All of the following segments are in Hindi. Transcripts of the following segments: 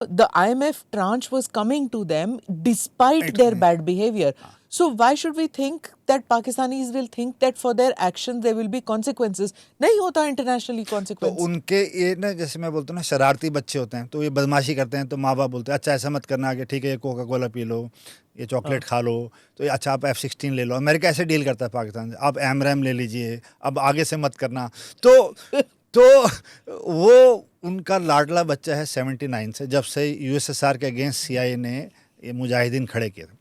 The IMF tranche was coming to them despite their bad behavior. So why should we think that Pakistanis will think that for their actions there will be consequences? नहीं होता internationally तो consequence. उनके ये ना, जैसे मैं बोलता हूँ ना, शरारती बच्चे होते हैं, तो ये बदमाशी करते हैं, तो माँ बाप बोलते हैं अच्छा ऐसा मत करना आगे, ठीक है, ये कोका कोला पी लो, ये चॉकलेट खा लो, तो ये अच्छा आप F-16 ले लो। अमेरिका ऐसे डील करता है पाकिस्तान से, आप एमरैम ले लीजिए, अब आगे से मत करना। तो वो उनका लाडला बच्चा है 79 से, जब से USSR के अगेंस्ट CIA ने ये मुजाहिदीन खड़े किए थे।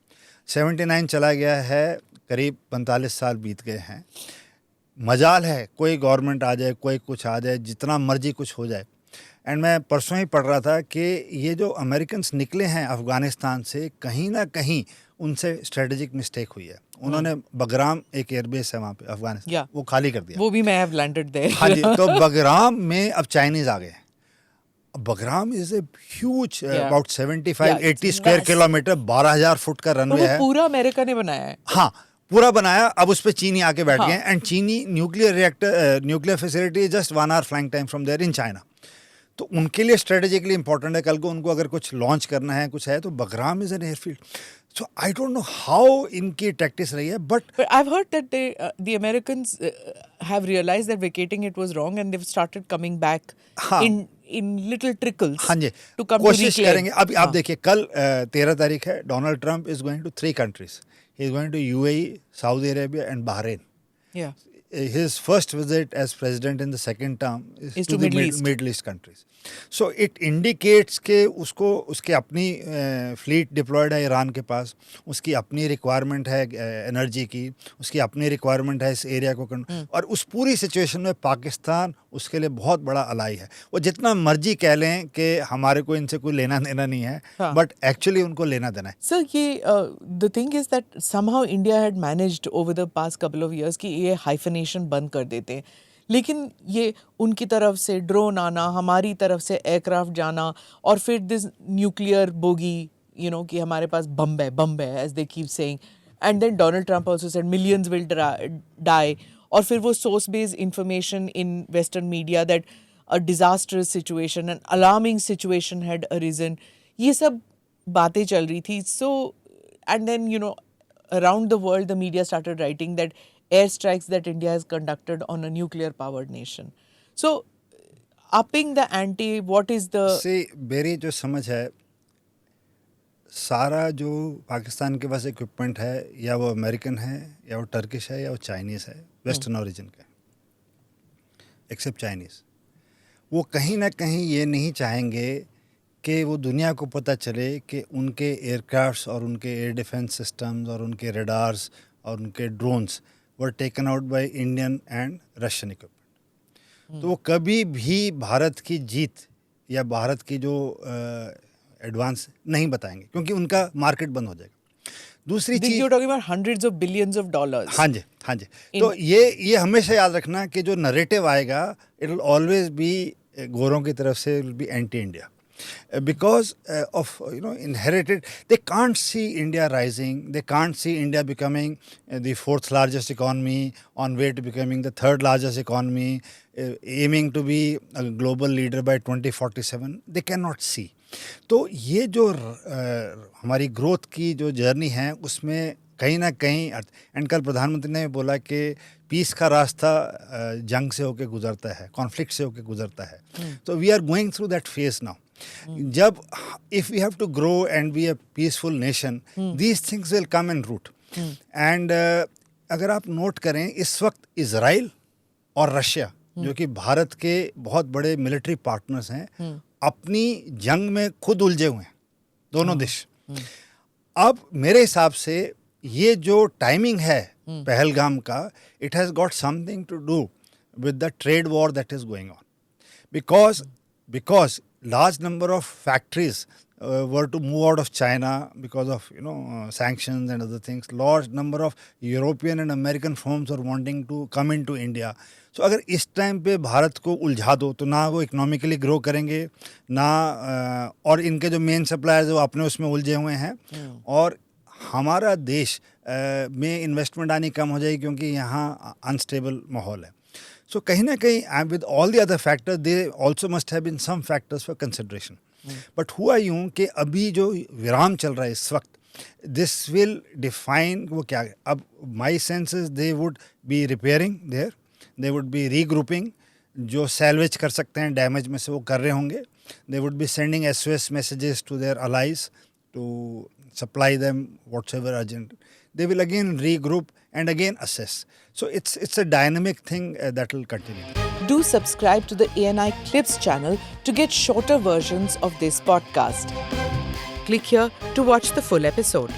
79 चला गया है, करीब 45 साल बीत गए हैं। मजाल है कोई गवर्नमेंट आ जाए, कोई कुछ आ जाए, जितना मर्जी कुछ हो जाए। एंड मैं परसों ही पढ़ रहा था कि ये जो अमेरिकन निकले हैं अफ़गानिस्तान से, कहीं ना कहीं उनसे स्ट्रेटेजिक मिस्टेक हुई है। उन्होंने बगराम, एक एयरबेस है वहाँ पे अफगानिस्तान, वो खाली कर दिया। वो भी मैं have landed there. हाँ जी, तो बगराम में अब चाइनीज़ आ गए। Bagram is a huge, about 75-80 square kilometre, 12,000 foot का रनवे है। पूरा अमेरिका ने बनाया है। हाँ, पूरा बनाया। अब उस पे चीनी आके बैठ गए। एंड चीनी nuclear reactor, nuclear facility is just 1 hour flying time from there in China. तो उनके लिए स्ट्रेटेजिकली इंपॉर्टेंट है। कल को उनको अगर कुछ लॉन्च करना है, कुछ है, तो Bagram is an airfield. So I don't know how इनकी टैक्टिस रही है, but I've heard that the Americans have realized that vacating it was wrong and they've started coming back in little trickles. हाँ जी, to come कोशिश to reclaim. करेंगे। अभी आप देखिए, कल 13 तारीख है, Donald Trump is going to 3 countries. He is going to UAE, Saudi Arabia and Bahrain. Yeah. His first visit as president in the second term is to the Middle East countries. So it indicates के उसको, उसके अपनी फ्लीट डिप्लॉयड है ईरान के पास, उसकी अपनी रिक्वायरमेंट है एनर्जी की, उसकी अपनी रिक्वायरमेंट है इस एरिया को और उस पूरी सिचुएशन में पाकिस्तान उसके लिए बहुत बड़ा अलाई है। वो जितना मर्जी कह लें कि हमारे को इनसे कोई लेना देना नहीं है, बट एक्चुअली उनको लेना देना है। सर, ये the thing is that somehow India had managed over the past couple of years कि ये हाइफनेशन बंद कर देते हैं, लेकिन ये उनकी तरफ से ड्रोन आना, हमारी तरफ से एयरक्राफ्ट जाना, और फिर this nuclear bogey, you know, कि हमारे पास बम है as they keep saying, and then Donald Trump also said millions will die, और फिर वो source based information in western media that a disastrous situation, an alarming situation had arisen, ये सब बातें चल रही थी. So and then, you know, around the world the media started writing that airstrikes that India has conducted on a nuclear powered nation. So upping the ante, what is the मेरी जो समझ है, सारा जो पाकिस्तान के पास इक्विपमेंट है, या वो अमेरिकन है, या वो टर्किश है, या वो चाइनीज़ है, वेस्टर्न ओरिजिन का, एक्सेप्ट चाइनीज़, वो कहीं ना कहीं ये नहीं चाहेंगे कि वो दुनिया को पता चले कि उनके एयरक्राफ्ट्स और उनके एयर डिफेंस सिस्टम्स और उनके रडार्स और उनके drones were taken out by Indian and Russian equipment. तो वो कभी भी भारत की जीत या भारत की जो एडवांस नहीं बताएंगे, क्योंकि उनका मार्केट बंद हो जाएगा. दूसरी चीज, you're talking about hundreds of billions of dollars. हाँ जी, हाँ जी. तो ये हमेशा याद रखना कि जो नरेटिव आएगा, इट विल ऑलवेज बी, गोरों की तरफ से will be anti India. Because of, you know, inherited, they can't see India rising, they can't see India becoming the 4th largest economy, on way to becoming the 3rd largest economy, aiming to be a global leader by 2047. They cannot see. तो ये जो हमारी ग्रोथ की जो जर्नी है, उसमें कहीं ना कहीं एंड कल प्रधानमंत्री ने बोला कि पीस का रास्ता जंग से होकर गुजरता है, कॉन्फ्लिक्ट से होकर गुजरता है. तो we are going through that phase now. जब if we have to grow and be a peaceful nation, these things will come in route. एंड अगर आप नोट करें, इस वक्त इजराइल और रशिया, जो कि भारत के बहुत बड़े मिलिट्री पार्टनर्स हैं, अपनी जंग में खुद उलझे हुए हैं, दोनों देश. अब मेरे हिसाब से ये जो टाइमिंग है पहलगाम का, it has got something to do with the trade war that is going on. Because large number of factories were to move out of China because of, you know, sanctions and other things. Large number of European and American firms are wanting to come into India. So अगर इस टाइम पे भारत को उलझा दो, तो ना वो इकोनॉमिकली ग्रो करेंगे, ना और इनके जो मेन सप्लायर्स वो अपने उसमें उलझे हुए हैं, और हमारा देश में इन्वेस्टमेंट आनी कम हो जाएगी, क्योंकि यहाँ अनस्टेबल माहौल है. So kahin na kahin, with all the other factors, there also must have been some factors for consideration. But हुआ यूं कि अभी जो विराम चल रहा है इस वक्त, दिस विल डिफाइन वो क्या है. अब my sense is they would be repairing there, they would be regrouping, जो सैल्वेज कर सकते हैं डैमेज में से वो कर रहे होंगे. They would be sending SOS messages to their allies to supply them whatsoever urgent. They will again regroup and again assess. So it's a dynamic thing that will continue. Do subscribe to the ANI Clips channel to get shorter versions of this podcast. Click here to watch the full episode.